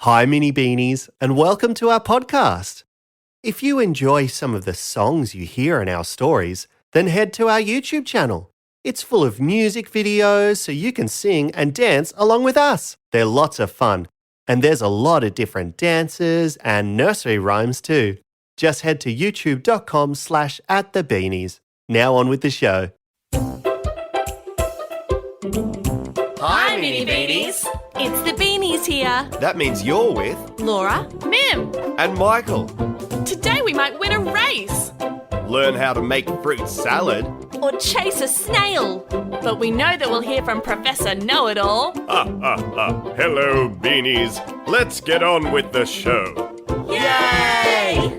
Hi, Mini Beanies, and welcome to our podcast. If you enjoy some of the songs you hear in our stories, then head to our YouTube channel. It's full of music videos so you can sing and dance along with us. They're lots of fun, and there's a lot of different dances and nursery rhymes too. Just head to youtube.com/@thebeanies. Now on with the show. Hi, Mini Beanies. It's the Beanies here. That means you're with Laura. Mim, and Michael. today we might win a race Learn how to make fruit salad. Or chase a snail. but we know that we'll hear from Professor Know-It-All. Hello, Beanies. Let's get on with the show. Yay!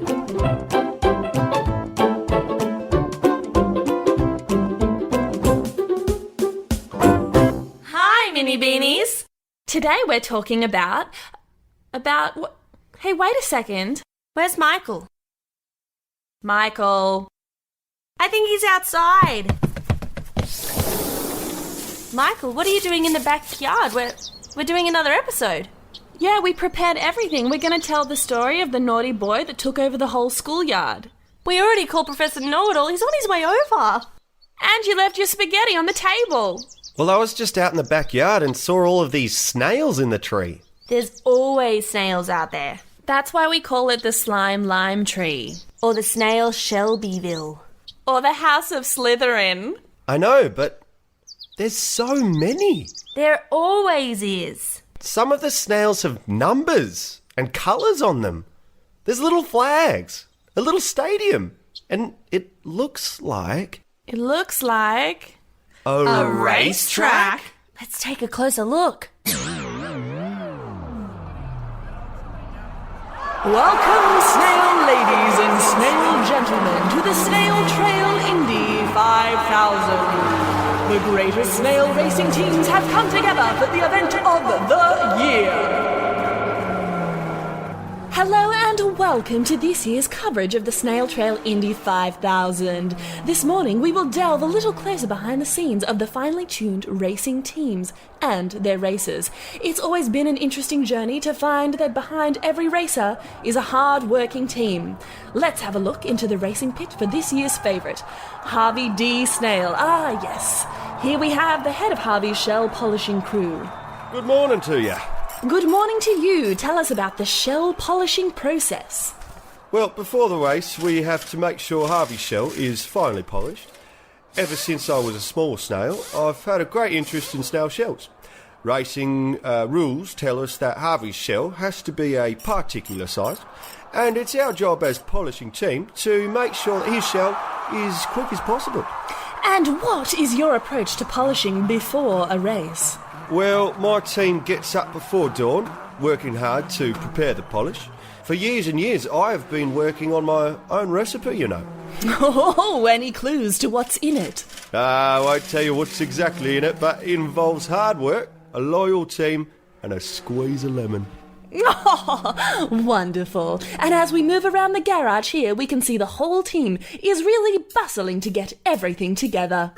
Hi, Mini Beanies. Today we're talking about what? Hey, wait a second. Where's Michael? Michael. I think he's outside. Michael, what are you doing in the backyard? We're doing another episode. Yeah, we prepared everything. We're going to tell the story of the naughty boy that took over the whole schoolyard. We already called Professor Know-It-All. He's on his way over. And you left your spaghetti on the table. Well, I was just out in the backyard and saw all of these snails in the tree. There's always snails out there. That's why we call it the slime lime tree. Or the snail Shelbyville. Or the House of Slytherin. I know, but there's so many. There always is. Some of the snails have numbers and colours on them. There's little flags, a little stadium, and it looks like It looks like a racetrack. Let's take a closer look. Welcome, snail ladies and snail gentlemen, to the Snail Trail Indy 5000. The greatest snail racing teams have come together for the event of the year. Hello and welcome to this year's coverage of the Snail Trail Indy 5000. This morning we will delve a little closer behind the scenes of the finely tuned racing teams and their races. It's always been an interesting journey to find that behind every racer is a hard-working team. Let's have a look into the racing pit for this year's favourite, Harvey D. Snail. Ah, yes. Here we have the head of Harvey's shell polishing crew. Good morning to you. Good morning to you. Tell us about the shell polishing process. Well, before the race, we have to make sure Harvey's shell is finely polished. Ever since I was a small snail, I've had a great interest in snail shells. Racing rules tell us that Harvey's shell has to be a particular size, and it's our job as polishing team to make sure that his shell is quick as possible. And what is your approach to polishing before a race? Well, my team gets up before dawn, working hard to prepare the polish. For years and years, I have been working on my own recipe, you know. Oh, any clues to what's in it? I won't tell you what's exactly in it, but it involves hard work, a loyal team, and a squeeze of lemon. Oh, wonderful. And as we move around the garage here, we can see the whole team is really bustling to get everything together.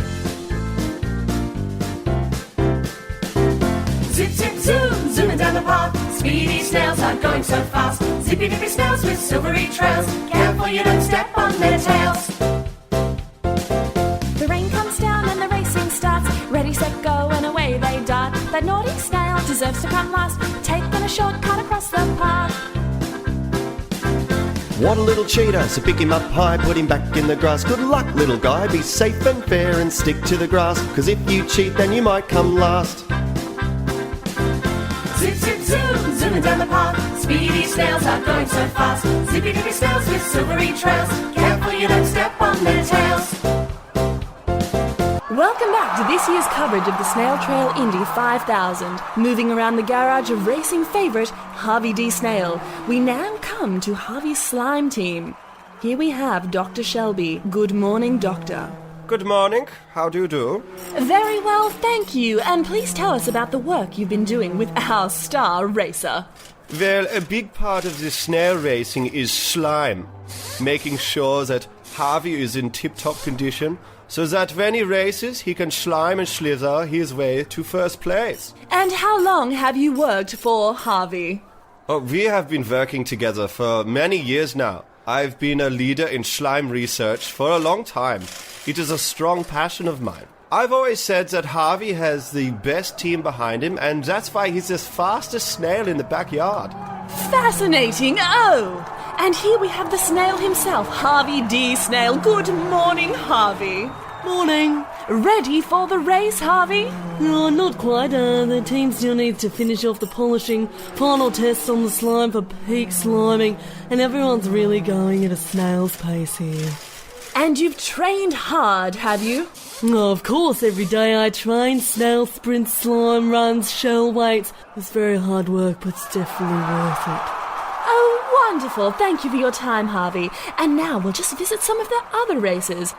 Zip, zip, zoom, zooming down the path. Speedy snails are going so fast. Zippy dippy snails with silvery trails. Careful you don't step on their tails. The rain comes down and the racing starts. Ready, set, go, and away they dart. That naughty snail deserves to come last. Taking a shortcut across the path. what a little cheater. So pick him up high, put him back in the grass. Good luck, little guy, be safe and fair and stick to the grass. 'Cause if you cheat, then you might come last. Zip, zip, zoom, zooming down the path. Speedy snails are going so fast. Zippy dippy snails with silvery trails. Careful you don't step on their tails. Welcome back to this year's coverage of the Snail Trail Indy 5000. Moving around the garage of racing favourite Harvey D. Snail, we now come to Harvey's slime team. Here we have Dr. Shelby. Good morning, Doctor. Good morning. How do you do? Very well, thank you. And please tell us about the work you've been doing with our star racer. Well, a big part of the snail racing is slime. Making sure that Harvey is in tip-top condition, so that when he races, he can slime and slither his way to first place. And how long have you worked for Harvey? Oh, we have been working together for many years now. I've been a leader in slime research for a long time. It is a strong passion of mine. I've always said that Harvey has the best team behind him, and that's why he's the fastest snail in the backyard. Fascinating. Oh, and here we have the snail himself, Harvey D. Snail. Good morning, Harvey. Morning. Ready for the race, Harvey? No, not quite. The team still needs to finish off the polishing, final tests on the slime for peak sliming, and everyone's really going at a snail's pace here. And you've trained hard, have you? Oh, of course, every day I train. Snail sprints, slime runs, shell weights. It's very hard work, but it's definitely worth it. Oh, wonderful. Thank you for your time, Harvey. And now we'll just visit some of the other races.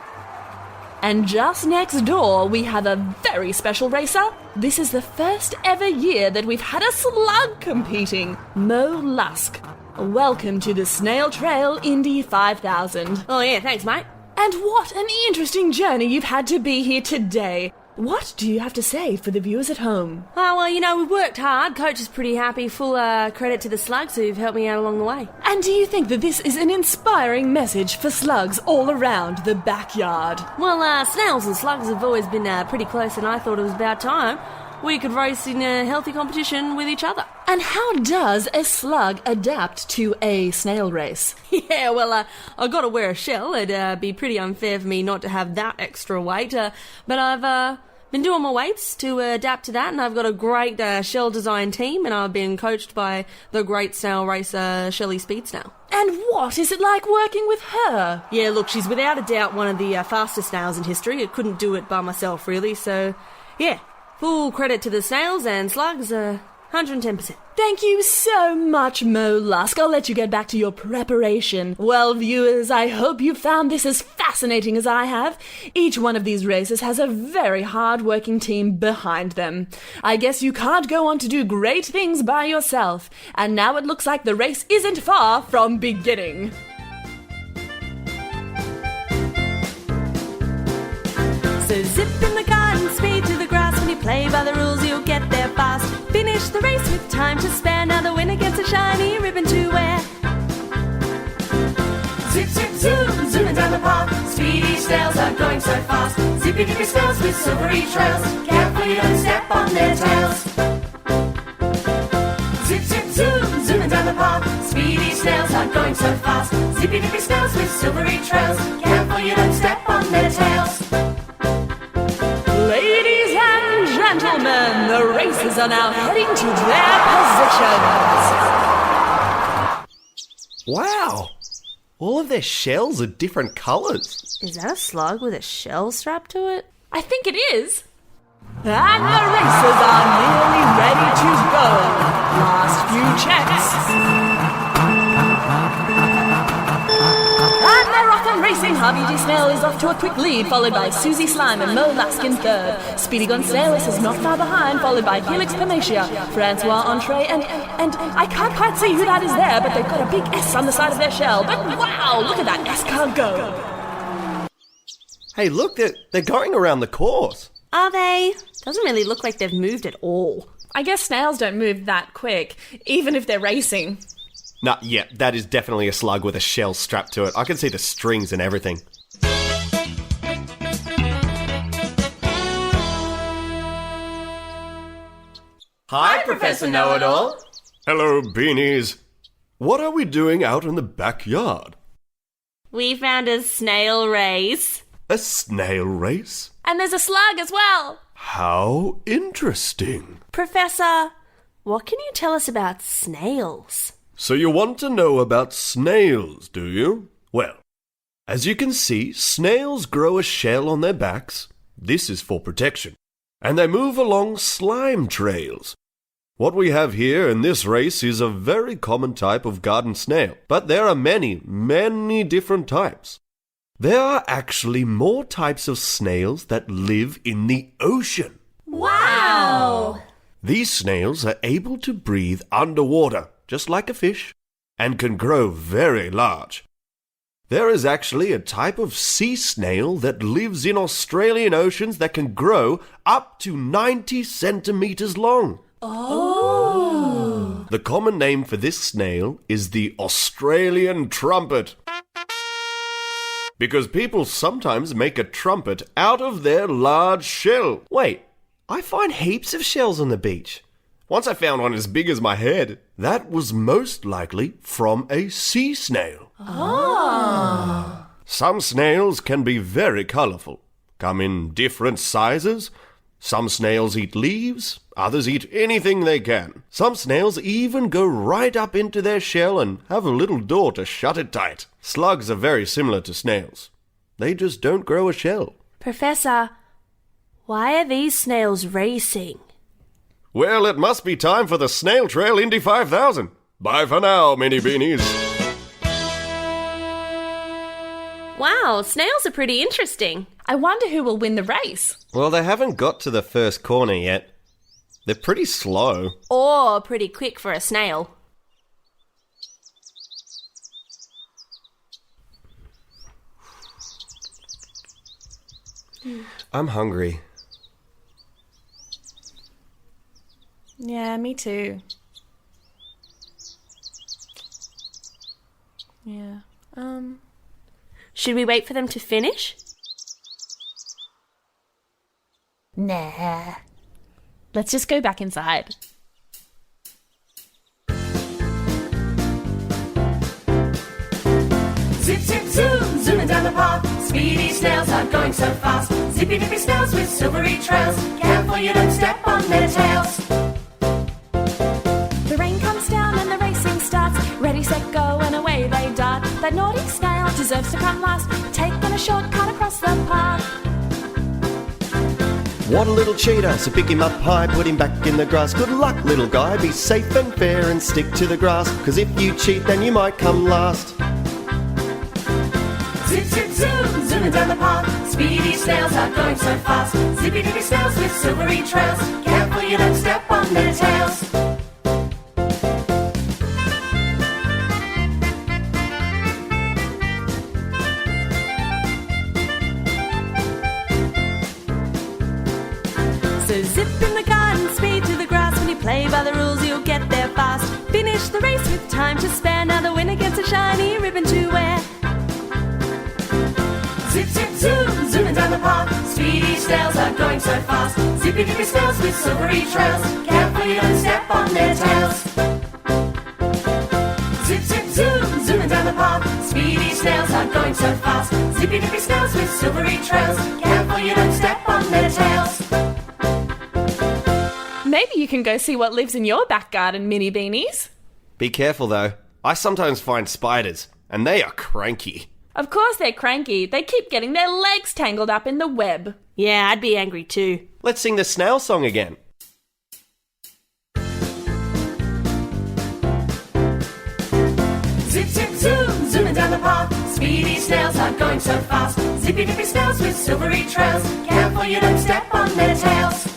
And just next door, we have a very special racer. This is the first ever year that we've had a slug competing. Mo Lusk. Welcome to the Snail Trail Indy 5000. Oh yeah, thanks, mate. And what an interesting journey you've had to be here today. What do you have to say for the viewers at home? Oh, well, we worked hard. Coach is pretty happy. Full credit to the slugs who've helped me out along the way. And do you think that this is an inspiring message for slugs all around the backyard? Well, snails and slugs have always been pretty close, and I thought it was about time we could race in a healthy competition with each other. And how does a slug adapt to a snail race? Yeah, well, I got to wear a shell. It'd be pretty unfair for me not to have that extra weight. But I've been doing my weights to adapt to that, and I've got a great shell design team, and I've been coached by the great snail racer, Shelley Speedy Snails. And what is it like working with her? Yeah, look, she's without a doubt one of the fastest snails in history. I couldn't do it by myself, really, so yeah. Full credit to the snails and slugs, 110%. Thank you so much, Mo Lusk. I'll let you get back to your preparation. Well, viewers, I hope you found this as fascinating as I have. Each one of these races has a very hard-working team behind them. I guess you can't go on to do great things by yourself. And now it looks like the race isn't far from beginning. So zip in the car and speed to the grass. When you play by the rules, you'll get there fast. Finish the race with time to spare. Now the winner gets a shiny ribbon to wear. Zip, zip, zoom, zooming down the path. Speedy snails are going so fast. Zippy dippy snails with silvery trails. Careful you don't step on their tails. Zip, zip, zoom, zooming down the path. Speedy snails are going so fast. Zippy dippy snails with silvery trails. Careful you don't step on their tails. Ladies and gentlemen, the racers are now heading to their positions. Wow! All of their shells are different colours. Is that a slug with a shell strapped to it? I think it is. And the racers are nearly ready to go. Last few checks. And they're off and racing. Harvey D. Snail is off to a quick lead, followed by Susie Slime and Mo Lusk in third. Speedy Gonzales is not far behind, followed by Felix Pametia, Francois Entree, and I can't quite see who that is there, but they've got a big S on the side of their shell. But wow, look at that escargot. Hey, look, they're going around the course. Are they? Doesn't really look like they've moved at all. I guess snails don't move that quick, even if they're racing. Nah, yeah, that is definitely a slug with a shell strapped to it. I can see the strings and everything. Hi, Professor Know-It-All. Hello, Beanies. What are we doing out in the backyard? We found a snail race. A snail race? And there's a slug as well. How interesting. Professor, what can you tell us about snails? So you want to know about snails, do you? Well, as you can see, snails grow a shell on their backs. This is for protection. And they move along slime trails. What we have here in this race is a very common type of garden snail, but there are many, many different types. There are actually more types of snails that live in the ocean. Wow! These snails are able to breathe underwater, just like a fish, and can grow very large. There is actually a type of sea snail that lives in Australian oceans that can grow up to 90 centimeters long. Oh! The common name for this snail is the Australian trumpet. Because people sometimes make a trumpet out of their large shell. Wait, I find heaps of shells on the beach. Once I found one as big as my head. That was most likely from a sea snail. Some snails can be very colourful, come in different sizes. Some snails eat leaves, others eat anything they can. Some snails even go right up into their shell and have a little door to shut it tight. Slugs are very similar to snails. They just don't grow a shell. Professor, why are these snails racing? Well, it must be time for the Snail Trail Indy 5000. Bye for now, mini beanies. Wow, snails are pretty interesting. I wonder who will win the race. Well, they haven't got to the first corner yet. They're pretty slow. Or pretty quick for a snail. I'm hungry. Yeah, me too. Yeah. Should we wait for them to finish? Nah. Let's just go back inside. Zip, zip, zoom, zooming down the path. Speedy snails are going so fast. Zippy dippy snails with silvery trails. Careful you don't step on their tails. The rain comes down and the racing starts. Ready, set, go, and away they dart. That naughty snail deserves to come last. Taking a shortcut across the path. What a little cheater, so pick him up high, put him back in the grass. Good luck, little guy, be safe and fair and stick to the grass. 'Cause if you cheat, then you might come last. Zip, zip, zoom, zooming down the path. Speedy snails are going so fast. Zippy dippy snails with silvery trails. Careful you don't step on their tails. So zip in the car and speed to the grass. When you play by the rules, you'll get there fast. Finish the race with time to spare. Now the winner gets a shiny ribbon to wear. Zip, zip, zoom, zooming down the path. Speedy snails are going so fast. Zippy dippy snails with silvery trails. Careful you don't step on their tails. Zip, zip, zoom, zooming down the path. Speedy snails are going so fast. Zippy dippy snails with silvery trails. Careful you don't step on their tails. Maybe you can go see what lives in your back garden, mini beanies. Be careful though. I sometimes find spiders, and they are cranky. Of course they're cranky. They keep getting their legs tangled up in the web. Yeah, I'd be angry too. Let's sing the snail song again. Zip, zip, zoom, zooming down the path. Speedy snails are going so fast. Zippy dippy snails with silvery trails. Careful you don't step on their tails.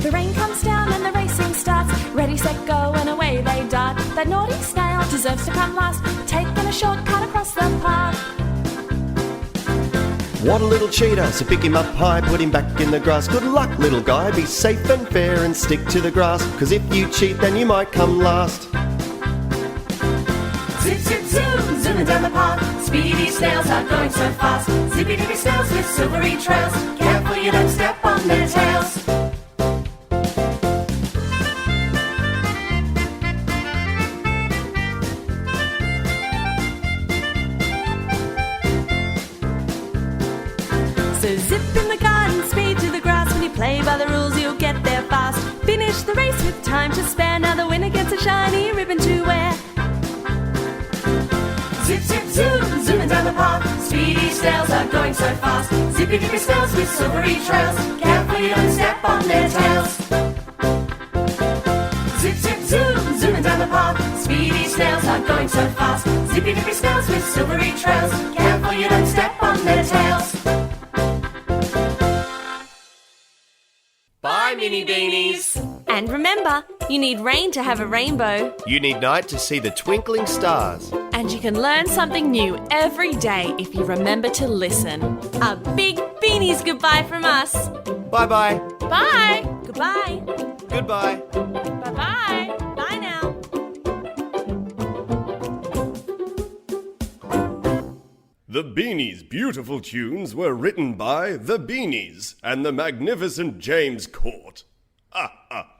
The rain comes down and the racing starts. Ready, set, go, and away they dart. That naughty snail deserves to come last. Taking a shortcut across the path. What a little cheater, so pick him up high, put him back in the grass. Good luck, little guy, be safe and fair and stick to the grass. 'Cause if you cheat, then you might come last. Zip, zip, zoom, zooming down the path. Speedy snails are going so fast. Zippy dippy snails with silvery trails. Careful you don't step on their tails. So zip in the car and speed to the grass. When you play by the rules, you'll get there fast. Finish the race with time to spare. Now the winner gets a shiny ribbon to wear. Zip, zip, zoom, zooming down the path. Speedy snails are going so fast. Zippy dippy snails with silvery trails. Careful you don't step on their tails. Zip, zip, zoom, zooming down the path. Speedy snails are going so fast. Zippy dippy snails with silvery trails. Careful you don't step on their tails. Bye, mini beanies. And remember, you need rain to have a rainbow. You need night to see the twinkling stars. And you can learn something new every day if you remember to listen. A big Beanies goodbye from us. Bye-bye. Bye! Goodbye. Goodbye. Bye-bye! The Beanies' beautiful tunes were written by the Beanies and the magnificent James Court. Ha ha!